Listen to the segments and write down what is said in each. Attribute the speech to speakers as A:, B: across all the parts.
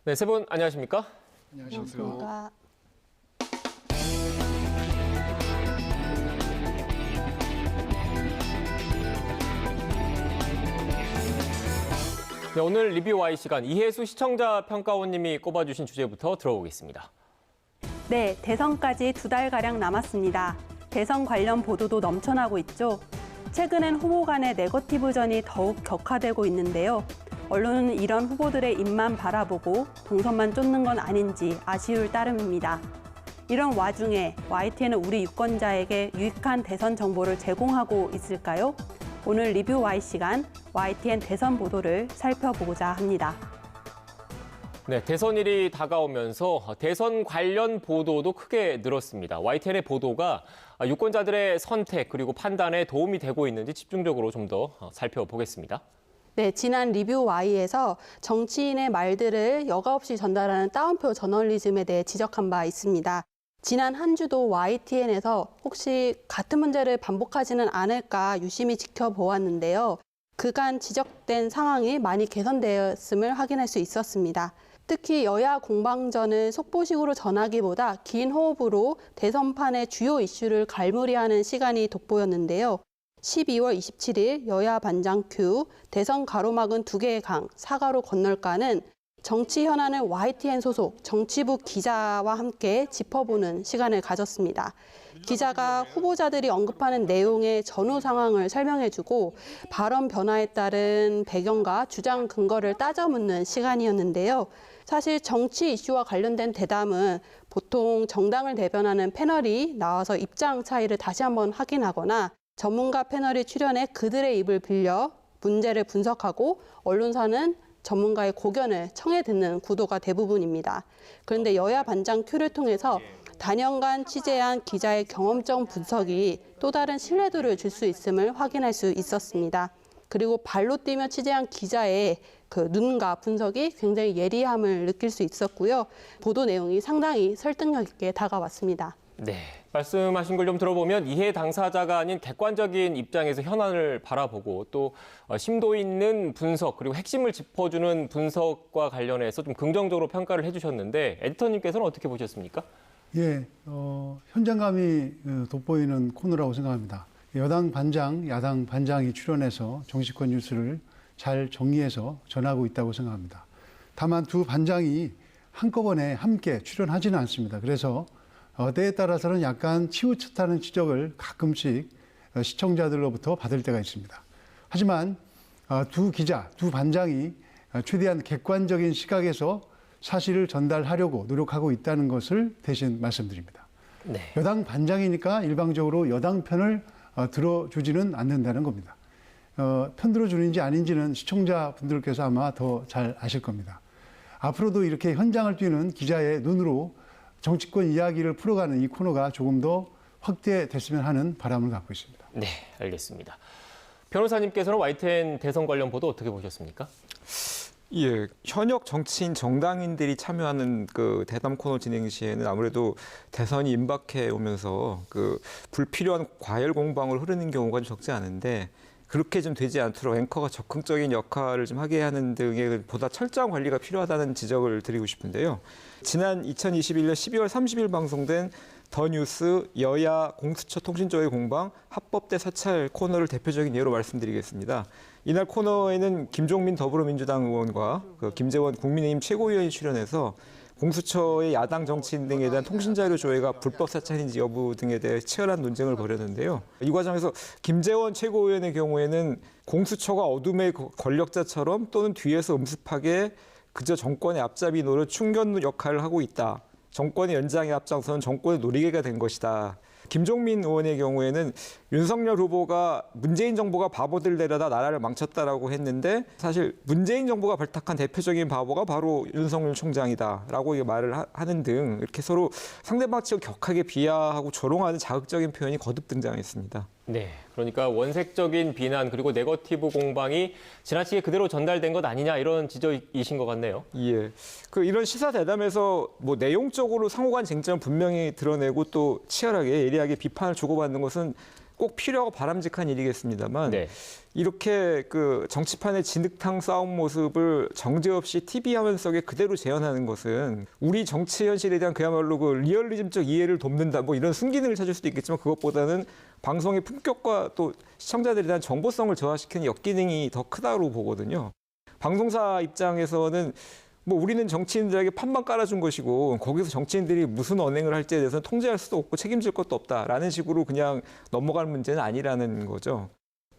A: 네, 세 분 안녕하십니까?
B: 안녕하십니까.
A: 네, 오늘 리뷰 Y 시간 이혜수 시청자 평가원님이 꼽아주신 주제부터 들어보겠습니다.
B: 네, 대선까지 2달가량 남았습니다. 대선 관련 보도도 넘쳐나고 있죠. 최근엔 후보 간의 네거티브전이 더욱 격화되고 있는데요. 언론은 이런 후보들의 입만 바라보고 동선만 쫓는 건 아닌지 아쉬울 따름입니다. 이런 와중에 YTN은 우리 유권자에게 유익한 대선 정보를 제공하고 있을까요? 오늘 리뷰 Y 시간 YTN 대선 보도를 살펴보고자 합니다.
A: 네, 대선일이 다가오면서 대선 관련 보도도 크게 늘었습니다. YTN의 보도가 유권자들의 선택 그리고 판단에 도움이 되고 있는지 집중적으로 좀 더 살펴보겠습니다.
B: 네, 지난 리뷰 Y에서 정치인의 말들을 여과 없이 전달하는 따옴표 저널리즘에 대해 지적한 바 있습니다. 지난 한 주도 YTN에서 혹시 같은 문제를 반복하지는 않을까 유심히 지켜보았는데요. 그간 지적된 상황이 많이 개선되었음을 확인할 수 있었습니다. 특히 여야 공방전을 속보식으로 전하기보다 긴 호흡으로 대선판의 주요 이슈를 갈무리하는 시간이 돋보였는데요. 12월 27일 여야 반장 큐, 대선 가로막은 2개의 강, 사가로 건널까는 정치 현안을 YTN 소속 정치부 기자와 함께 짚어보는 시간을 가졌습니다. 기자가 후보자들이 언급하는 내용의 전후 상황을 설명해주고 발언 변화에 따른 배경과 주장 근거를 따져 묻는 시간이었는데요. 사실 정치 이슈와 관련된 대담은 보통 정당을 대변하는 패널이 나와서 입장 차이를 다시 한번 확인하거나 전문가 패널이 출연해 그들의 입을 빌려 문제를 분석하고 언론사는 전문가의 고견을 청해 듣는 구도가 대부분입니다. 그런데 여야 반장 큐를 통해서 단연간 취재한 기자의 경험적 분석이 또 다른 신뢰도를 줄 수 있음을 확인할 수 있었습니다. 그리고 발로 뛰며 취재한 기자의 그 눈과 분석이 굉장히 예리함을 느낄 수 있었고요. 보도 내용이 상당히 설득력 있게 다가왔습니다.
A: 네, 말씀하신 걸 좀 들어보면 이해 당사자가 아닌 객관적인 입장에서 현안을 바라보고 또 심도 있는 분석 그리고 핵심을 짚어주는 분석과 관련해서 좀 긍정적으로 평가를 해주셨는데 에디터님께서는 어떻게 보셨습니까?
C: 예, 현장감이 돋보이는 코너라고 생각합니다. 여당 반장, 야당 반장이 출연해서 정치권 뉴스를 잘 정리해서 전하고 있다고 생각합니다. 다만 두 반장이 한꺼번에 함께 출연하지는 않습니다. 그래서 때에 따라서는 약간 치우쳤다는 지적을 가끔씩 시청자들로부터 받을 때가 있습니다. 하지만 두 기자, 두 반장이 최대한 객관적인 시각에서 사실을 전달하려고 노력하고 있다는 것을 대신 말씀드립니다.
A: 네.
C: 여당 반장이니까 일방적으로 여당 편을 들어주지는 않는다는 겁니다. 편 들어주는지 아닌지는 시청자분들께서 아마 더 잘 아실 겁니다. 앞으로도 이렇게 현장을 뛰는 기자의 눈으로 정치권 이야기를 풀어가는 이 코너가 조금 더 확대됐으면 하는 바람을 갖고 있습니다.
A: 네, 알겠습니다. 변호사님께서는 YTN 대선 관련 보도 어떻게 보셨습니까?
D: 예, 현역 정치인 정당인들이 참여하는 그 대담 코너 진행 시에는 아무래도 대선이 임박해 오면서 그 불필요한 과열 공방을 흐르는 경우가 좀 적지 않은데 그렇게 좀 되지 않도록 앵커가 적극적인 역할을 좀 하게 하는 등의 보다 철저한 관리가 필요하다는 지적을 드리고 싶은데요. 지난 2021년 12월 30일 방송된 더 뉴스 여야 공수처 통신조회 공방 합법대 사찰 코너를 대표적인 예로 말씀드리겠습니다. 이날 코너에는 김종민 더불어민주당 의원과 김재원 국민의힘 최고위원이 출연해서 공수처의 야당 정치인 등에 대한 통신자료 조회가 불법 사찰인지 여부 등에 대해 치열한 논쟁을 벌였는데요. 이 과정에서 김재원 최고위원의 경우에는 공수처가 어둠의 권력자처럼 또는 뒤에서 음습하게 그저 정권의 앞잡이 노릇 충견 역할을 하고 있다. 정권의 연장에 앞장서는 정권의 놀이개가 된 것이다. 김종민 의원의 경우에는 윤석열 후보가 문재인 정부가 바보들 데려다 나라를 망쳤다라고 했는데 사실 문재인 정부가 발탁한 대표적인 바보가 바로 윤석열 총장이다라고 말을 하는 등 이렇게 서로 상대방 측을 격하게 비하하고 조롱하는 자극적인 표현이 거듭 등장했습니다.
A: 네, 그러니까 원색적인 비난 그리고 네거티브 공방이 지나치게 그대로 전달된 것 아니냐 이런 지적이신 것 같네요.
D: 예, 이런 시사 대담에서 뭐 내용적으로 상호간 쟁점을 분명히 드러내고 또 치열하게 예리하게 비판을 주고받는 것은 꼭 필요하고 바람직한 일이겠습니다만
A: 네.
D: 이렇게 그 정치판의 진흙탕 싸움 모습을 정제 없이 TV 화면 속에 그대로 재현하는 것은 우리 정치 현실에 대한 그야말로 그 리얼리즘적 이해를 돕는다 뭐 이런 순기능을 찾을 수도 있겠지만 그것보다는 방송의 품격과 또 시청자들에 대한 정보성을 저하시키는 역기능이 더 크다고 보거든요. 방송사 입장에서는 뭐 우리는 정치인들에게 판만 깔아준 것이고 거기서 정치인들이 무슨 언행을 할지에 대해서는 통제할 수도 없고 책임질 것도 없다라는 식으로 그냥 넘어갈 문제는 아니라는 거죠.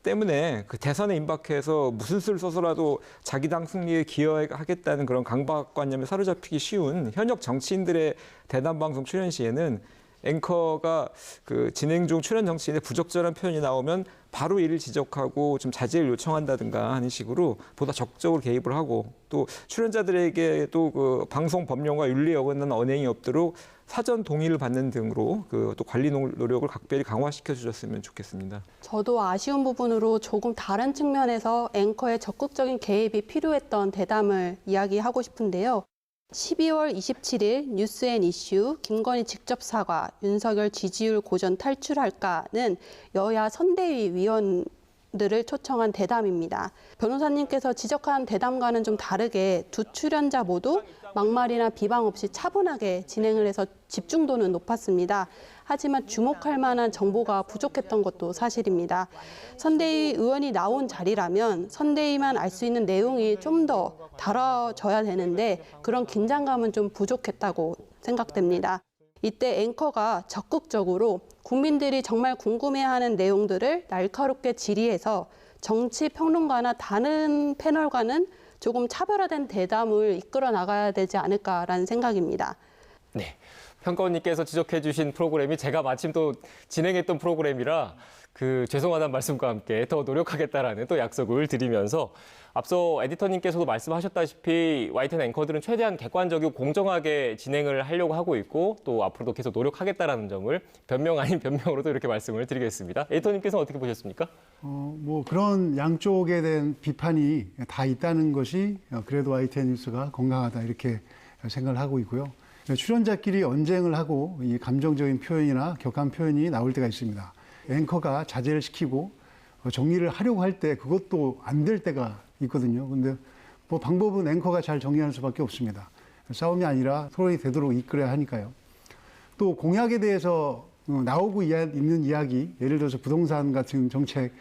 D: 때문에 그 대선에 임박해서 무슨 수를 써서라도 자기 당 승리에 기여하겠다는 그런 강박관념에 사로잡히기 쉬운 현역 정치인들의 대담 방송 출연 시에는 앵커가 그 진행 중 출연 정치인의 부적절한 표현이 나오면 바로 이를 지적하고 좀 자제를 요청한다든가 하는 식으로 보다 적극적으로 개입을 하고 또 출연자들에게도 그 방송 법령과 윤리에 어긋나는 언행이 없도록 사전 동의를 받는 등으로 그 또 관리 노력을 각별히 강화시켜 주셨으면 좋겠습니다.
B: 저도 아쉬운 부분으로 조금 다른 측면에서 앵커의 적극적인 개입이 필요했던 대담을 이야기하고 싶은데요. 12월 27일 뉴스앤이슈 김건희 직접 사과, 윤석열 지지율 고전 탈출할까는 여야 선대위 위원들을 초청한 대담입니다. 변호사님께서 지적한 대담과는 좀 다르게 두 출연자 모두 막말이나 비방 없이 차분하게 진행을 해서 집중도는 높았습니다. 하지만 주목할 만한 정보가 부족했던 것도 사실입니다. 선대위 의원이 나온 자리라면 선대위만 알 수 있는 내용이 좀 더 다뤄져야 되는데 그런 긴장감은 좀 부족했다고 생각됩니다. 이때 앵커가 적극적으로 국민들이 정말 궁금해하는 내용들을 날카롭게 질의해서 정치 평론가나 다른 패널과는 조금 차별화된 대담을 이끌어 나가야 되지 않을까라는 생각입니다.
A: 네. 평가원님께서 지적해 주신 프로그램이 제가 마침 또 진행했던 프로그램이라 죄송하다는 말씀과 함께 더 노력하겠다라는 또 약속을 드리면서 앞서 에디터님께서도 말씀하셨다시피 YTN 앵커들은 최대한 객관적이고 공정하게 진행을 하려고 하고 있고 또 앞으로도 계속 노력하겠다라는 점을 변명 아닌 변명으로도 이렇게 말씀을 드리겠습니다. 에디터님께서는 어떻게 보셨습니까?
C: 뭐 그런 양쪽에 대한 비판이 다 있다는 것이 그래도 YTN 뉴스가 건강하다 이렇게 생각을 하고 있고요. 출연자끼리 언쟁을 하고 이 감정적인 표현이나 격한 표현이 나올 때가 있습니다. 앵커가 자제를 시키고 정리를 하려고 할 때 그것도 안 될 때가 있거든요. 근데 뭐 방법은 앵커가 잘 정리하는 수밖에 없습니다. 싸움이 아니라 토론이 되도록 이끌어야 하니까요. 또 공약에 대해서 나오고 있는 이야기, 예를 들어서 부동산 같은 정책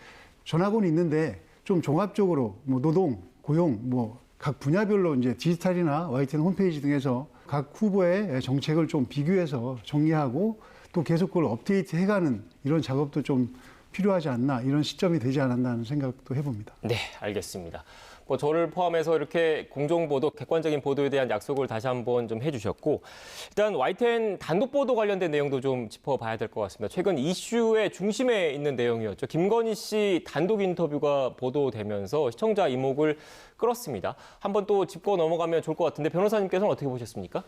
C: 전하고는 있는데 좀 종합적으로 뭐 노동, 고용, 뭐 각 분야별로 이제 디지털이나 YTN 홈페이지 등에서 각 후보의 정책을 좀 비교해서 정리하고 또 계속 그걸 업데이트 해가는 이런 작업도 좀 필요하지 않나, 이런 시점이 되지 않았나 하는 생각도 해봅니다.
A: 네, 알겠습니다. 뭐 저를 포함해서 이렇게 공정보도, 객관적인 보도에 대한 약속을 다시 한번 좀 해주셨고 일단 YTN 단독 보도 관련된 내용도 좀 짚어봐야 될 것 같습니다. 최근 이슈의 중심에 있는 내용이었죠. 김건희 씨 단독 인터뷰가 보도되면서 시청자 이목을 끌었습니다. 한번 또 짚고 넘어가면 좋을 것 같은데 변호사님께서는 어떻게 보셨습니까?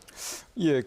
D: 예,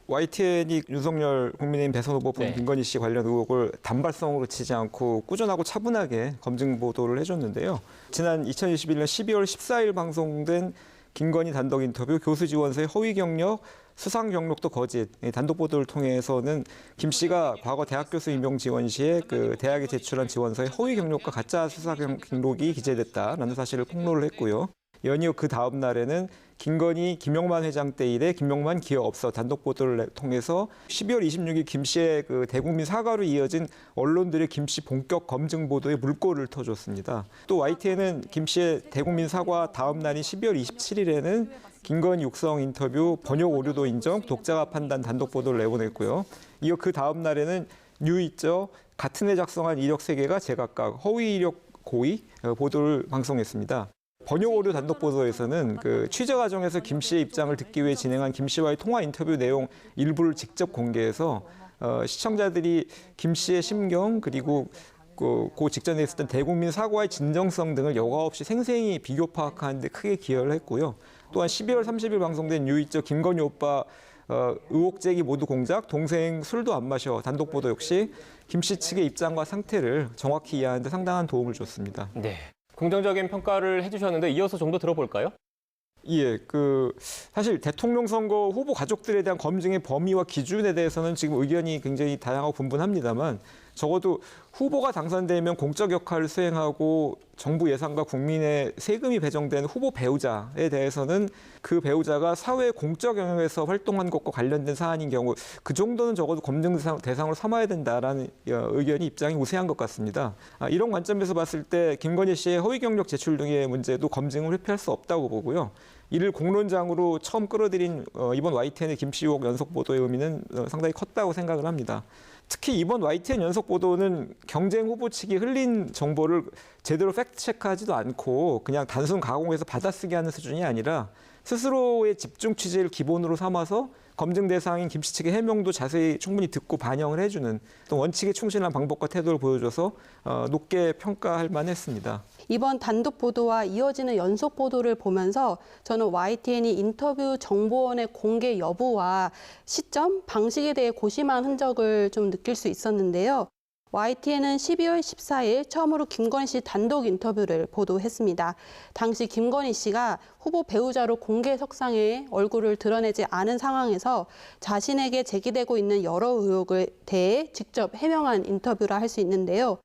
D: YTN이 윤석열 국민의힘 대선 후보분
A: 네.
D: 김건희 씨 관련 의혹을 단발성으로 치지 않고 꾸준하고 차분하게 검증 보도를 해줬는데요. 지난 2021년 12월 14일 방송된 김건희 단독 인터뷰 교수 지원서의 허위 경력, 수상 경력도 거짓 단독 보도를 통해서는 김 씨가 과거 대학 교수 임용 지원 시에 대학에 제출한 지원서의 허위 경력과 가짜 수사 경록이 기재됐다라는 사실을 폭로를 했고요. 연이어 그 다음 날에는 김건희, 김용만 회장 때 이래 김용만 기여업소 단독 보도를 통해서 12월 26일 김 씨의 대국민 사과로 이어진 언론들의 김 씨 본격 검증 보도에 물꼬를 터줬습니다. 또 YTN은 김 씨의 대국민 사과 다음 날인 12월 27일에는 김건희 육성 인터뷰 번역 오류도 인정, 독자가 판단 단독 보도를 내보냈고요. 이어 그 다음 날에는 뉴이저 같은 해 작성한 이력 3개가 제각각 허위 이력 고의 보도를 방송했습니다. 번역 오류 단독 보도에서는 취재 과정에서 김 씨의 입장을 듣기 위해 진행한 김 씨와의 통화 인터뷰 내용 일부를 직접 공개해서 시청자들이 김 씨의 심경 그리고 그 직전에 있었던 대국민 사과의 진정성 등을 여과 없이 생생히 비교 파악하는 데 크게 기여를 했고요. 또한 12월 30일 방송된 뉴이저 김건희 오빠 의혹 제기 모두 공작, 동생 술도 안 마셔 단독 보도 역시 김 씨 측의 입장과 상태를 정확히 이해하는 데 상당한 도움을 줬습니다.
A: 네. 긍정적인 평가를 해주셨는데 이어서 좀 더 들어볼까요?
D: 예, 사실 대통령 선거 후보 가족들에 대한 검증의 범위와 기준에 대해서는 지금 의견이 굉장히 다양하고 분분합니다만 적어도 후보가 당선되면 공적 역할을 수행하고 정부 예산과 국민의 세금이 배정된 후보 배우자에 대해서는 그 배우자가 사회 공적 영역에서 활동한 것과 관련된 사안인 경우 그 정도는 적어도 검증 대상으로 삼아야 된다라는 의견이 입장이 우세한 것 같습니다. 이런 관점에서 봤을 때 김건희 씨의 허위 경력 제출 등의 문제도 검증을 회피할 수 없다고 보고요. 이를 공론장으로 처음 끌어들인 이번 YTN의 김씨 의혹 연속 보도의 의미는 상당히 컸다고 생각을 합니다. 특히 이번 YTN 연속 보도는 경쟁 후보 측이 흘린 정보를 제대로 팩트체크하지도 않고 그냥 단순 가공해서 받아쓰기 하는 수준이 아니라 스스로의 집중 취재를 기본으로 삼아서 검증 대상인 김씨 측의 해명도 자세히 충분히 듣고 반영을 해주는 또 원칙에 충실한 방법과 태도를 보여줘서 높게 평가할 만했습니다.
B: 이번 단독 보도와 이어지는 연속 보도를 보면서 저는 YTN이 인터뷰 정보원의 공개 여부와 시점, 방식에 대해 고심한 흔적을 좀 느낄 수 있었는데요. YTN은 12월 14일 처음으로 김건희 씨 단독 인터뷰를 보도했습니다. 당시 김건희 씨가 후보 배우자로 공개 석상에 얼굴을 드러내지 않은 상황에서 자신에게 제기되고 있는 여러 의혹에 대해 직접 해명한 인터뷰라 할 수 있는데요.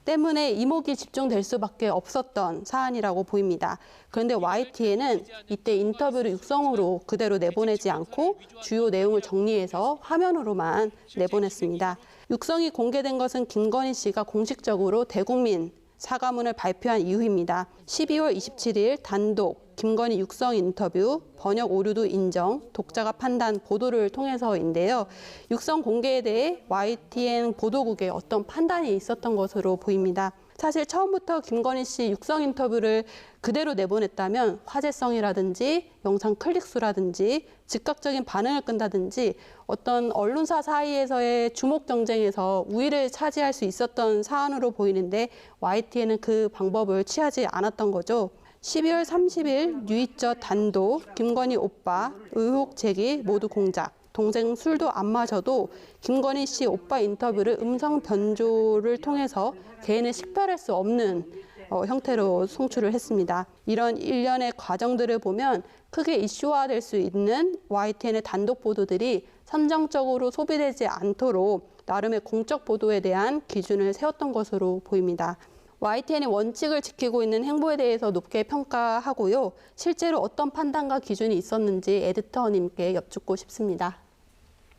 B: 때문에 이목이 집중될 수밖에 없었던 사안이라고 보입니다. 그런데 YTN은 이때 인터뷰를 육성으로 그대로 내보내지 않고 주요 내용을 정리해서 화면으로만 내보냈습니다. 육성이 공개된 것은 김건희 씨가 공식적으로 대국민 사과문을 발표한 이후입니다. 12월 27일 단독 김건희 육성 인터뷰, 번역 오류도 인정, 독자가 판단 보도를 통해서인데요. 육성 공개에 대해 YTN 보도국에 어떤 판단이 있었던 것으로 보입니다. 사실 처음부터 김건희 씨 육성 인터뷰를 그대로 내보냈다면 화제성이라든지 영상 클릭수라든지 즉각적인 반응을 끈다든지 어떤 언론사 사이에서의 주목 경쟁에서 우위를 차지할 수 있었던 사안으로 보이는데 YTN은 그 방법을 취하지 않았던 거죠. 12월 30일 뉴이처 단독 김건희 오빠 의혹 제기 모두 공작. 동생 술도 안 마셔도 김건희 씨 오빠 인터뷰를 음성 변조를 통해서 개인을 식별할 수 없는 형태로 송출을 했습니다. 이런 일련의 과정들을 보면 크게 이슈화될 수 있는 YTN의 단독 보도들이 선정적으로 소비되지 않도록 나름의 공적 보도에 대한 기준을 세웠던 것으로 보입니다. YTN이 원칙을 지키고 있는 행보에 대해서 높게 평가하고요. 실제로 어떤 판단과 기준이 있었는지 에디터님께 여쭙고 싶습니다.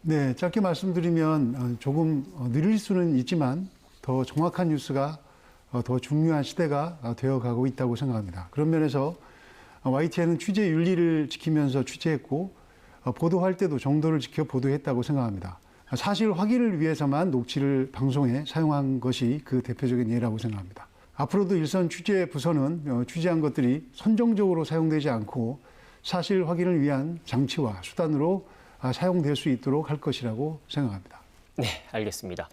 C: 네, 짧게 말씀드리면 조금 느릴 수는 있지만 더 정확한 뉴스가 더 중요한 시대가 되어가고 있다고 생각합니다. 그런 면에서 YTN은 취재 윤리를 지키면서 취재했고 보도할 때도 정도를 지켜 보도했다고 생각합니다. 사실 확인을 위해서만 녹취를 방송에 사용한 것이 그 대표적인 예라고 생각합니다. 앞으로도 일선 취재 부서는 취재한 것들이 선정적으로 사용되지 않고 사실 확인을 위한 장치와 수단으로 사용될 수 있도록 할 것이라고 생각합니다.
A: 네, 알겠습니다.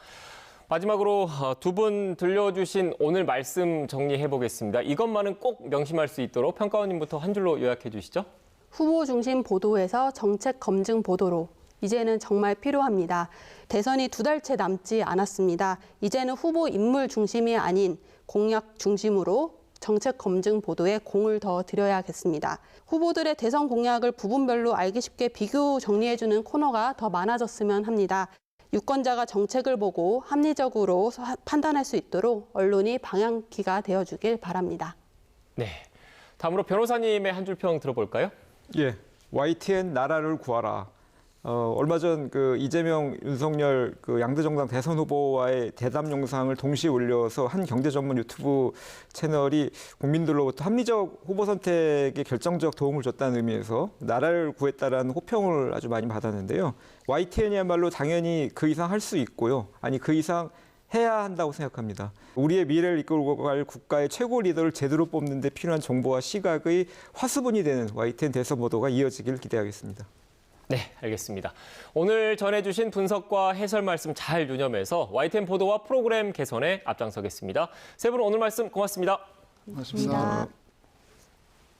A: 마지막으로 두 분 들려주신 오늘 말씀 정리해 보겠습니다. 이것만은 꼭 명심할 수 있도록 평가원님부터 한 줄로 요약해 주시죠.
B: 후보 중심 보도에서 정책 검증 보도로 이제는 정말 필요합니다. 대선이 2달째 남지 않았습니다. 이제는 후보 인물 중심이 아닌 공약 중심으로 정책 검증 보도에 공을 더 들여야겠습니다. 후보들의 대선 공약을 부분별로 알기 쉽게 비교 정리해주는 코너가 더 많아졌으면 합니다. 유권자가 정책을 보고 합리적으로 판단할 수 있도록 언론이 방향키가 되어주길 바랍니다.
A: 네, 다음으로 변호사님의 한 줄 평 들어볼까요?
D: 예, YTN 나라를 구하라. 얼마 전 그 이재명, 윤석열 그 양대 정당 대선 후보와의 대담 영상을 동시에 올려서 한 경제 전문 유튜브 채널이 국민들로부터 합리적 후보 선택에 결정적 도움을 줬다는 의미에서 나라를 구했다라는 호평을 아주 많이 받았는데요. YTN이야말로 당연히 그 이상 할 수 있고요. 아니 그 이상 해야 한다고 생각합니다. 우리의 미래를 이끌고 갈 국가의 최고 리더를 제대로 뽑는 데 필요한 정보와 시각의 화수분이 되는 YTN 대선 보도가 이어지길 기대하겠습니다.
A: 네, 알겠습니다. 오늘 전해주신 분석과 해설 말씀 잘 유념해서 YTN 보도와 프로그램 개선에 앞장서겠습니다. 세 분 오늘 말씀 고맙습니다.
C: 고맙습니다.